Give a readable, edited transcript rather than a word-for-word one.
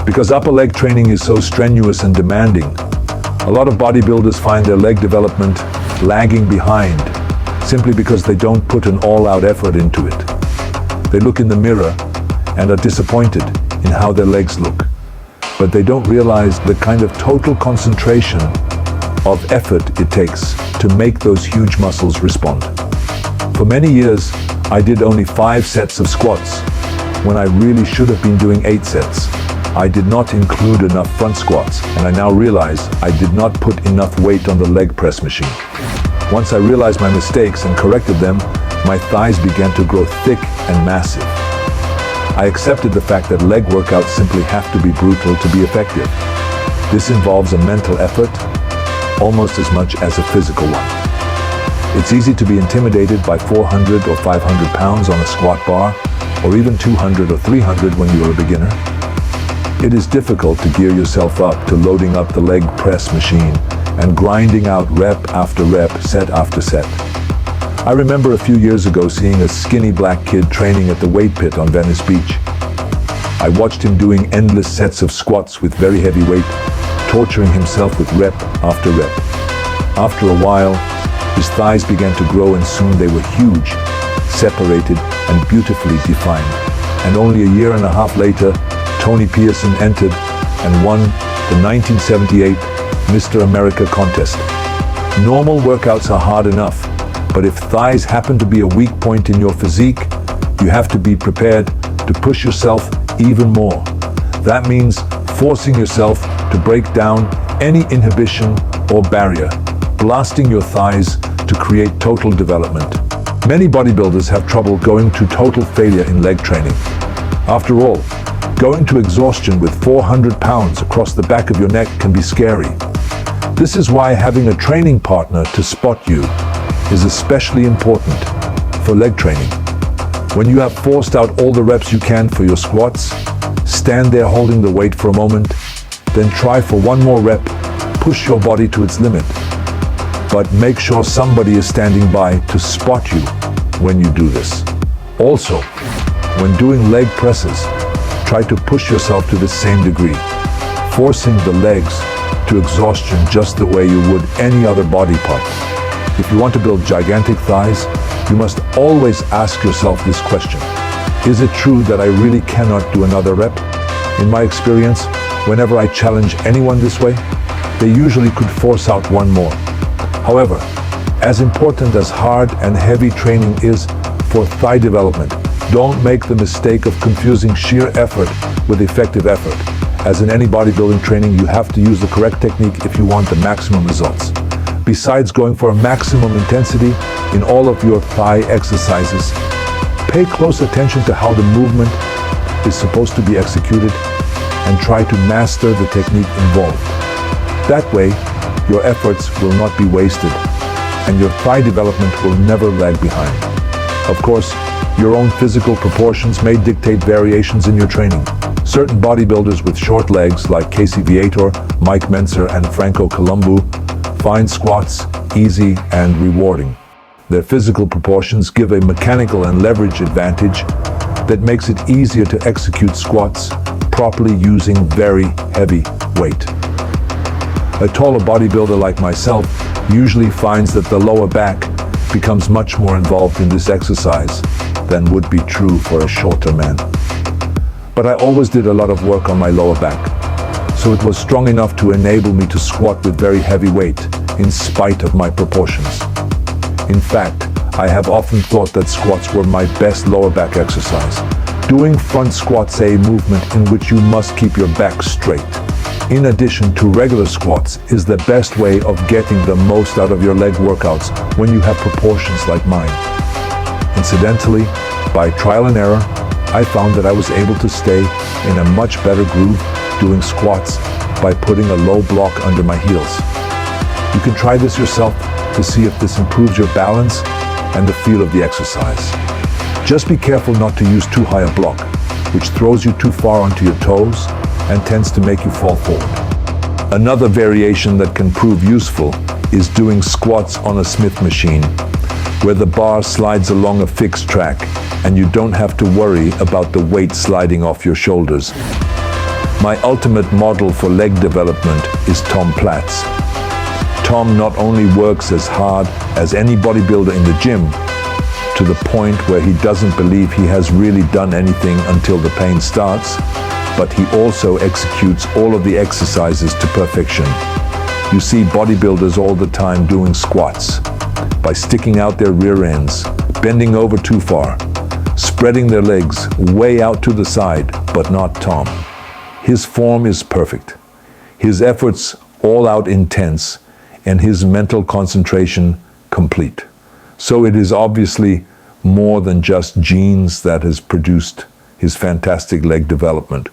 Because upper leg training is so strenuous and demanding, a lot of bodybuilders find their leg development lagging behind simply because they don't put an all-out effort into it. They look in the mirror and are disappointed in how their legs look, but they don't realize the kind of total concentration of effort it takes to make those huge muscles respond. For many years, I did only 5 sets of squats when I really should have been doing 8 sets. I did not include enough front squats, and I now realize I did not put enough weight on the leg press machine. Once I realized my mistakes and corrected them, my thighs began to grow thick and massive. I accepted the fact that leg workouts simply have to be brutal to be effective. This involves a mental effort almost as much as a physical one. It's easy to be intimidated by 400 or 500 pounds on a squat bar, or even 200 or 300 when you're a beginner. It is difficult to gear yourself up to loading up the leg press machine and grinding out rep after rep, set after set. I remember a few years ago seeing a skinny black kid training at the weight pit on Venice Beach. I watched him doing endless sets of squats with very heavy weight, torturing himself with rep after rep. After a while, his thighs began to grow and soon they were huge, separated and beautifully defined. And only a year and a half later, Tony Pearson entered and won the 1978 Mr. America contest. Normal workouts are hard enough, but if thighs happen to be a weak point in your physique, you have to be prepared to push yourself even more. That means forcing yourself to break down any inhibition or barrier, blasting your thighs to create total development. Many bodybuilders have trouble going to total failure in leg training. After all, going to exhaustion with 400 pounds across the back of your neck can be scary. This is why having a training partner to spot you is especially important for leg training. When you have forced out all the reps you can for your squats, stand there holding the weight for a moment, then try for one more rep, push your body to its limit. But make sure somebody is standing by to spot you when you do this. Also, when doing leg presses, try to push yourself to the same degree, forcing the legs to exhaustion just the way you would any other body part. If you want to build gigantic thighs, you must always ask yourself this question: is it true that I really cannot do another rep? In my experience, whenever I challenge anyone this way, they usually could force out one more. However, as important as hard and heavy training is for thigh development, don't make the mistake of confusing sheer effort with effective effort. As in any bodybuilding training, you have to use the correct technique if you want the maximum results. Besides going for a maximum intensity in all of your thigh exercises, pay close attention to how the movement is supposed to be executed and try to master the technique involved. That way, your efforts will not be wasted and your thigh development will never lag behind. Of course, your own physical proportions may dictate variations in your training. Certain bodybuilders with short legs like Casey Viator, Mike Menzer, and Franco Columbu find squats easy and rewarding. Their physical proportions give a mechanical and leverage advantage that makes it easier to execute squats properly using very heavy weight. A taller bodybuilder like myself usually finds that the lower back becomes much more involved in this exercise than would be true for a shorter man. But I always did a lot of work on my lower back, so it was strong enough to enable me to squat with very heavy weight in spite of my proportions. In fact, I have often thought that squats were my best lower back exercise. Doing front squats is a movement in which you must keep your back straight. In addition to regular squats is the best way of getting the most out of your leg workouts when you have proportions like mine. Incidentally, by trial and error, I found that I was able to stay in a much better groove doing squats by putting a low block under my heels. You can try this yourself to see if this improves your balance and the feel of the exercise. Just be careful not to use too high a block, which throws you too far onto your toes and tends to make you fall forward. Another variation that can prove useful is doing squats on a Smith machine, where the bar slides along a fixed track and you don't have to worry about the weight sliding off your shoulders. My ultimate model for leg development is Tom Platz. Tom not only works as hard as any bodybuilder in the gym, to the point where he doesn't believe he has really done anything until the pain starts, but he also executes all of the exercises to perfection. You see bodybuilders all the time doing squats by sticking out their rear ends, bending over too far, spreading their legs way out to the side, but not Tom. His form is perfect, his efforts all out intense, and his mental concentration complete. So it is obviously more than just genes that has produced his fantastic leg development.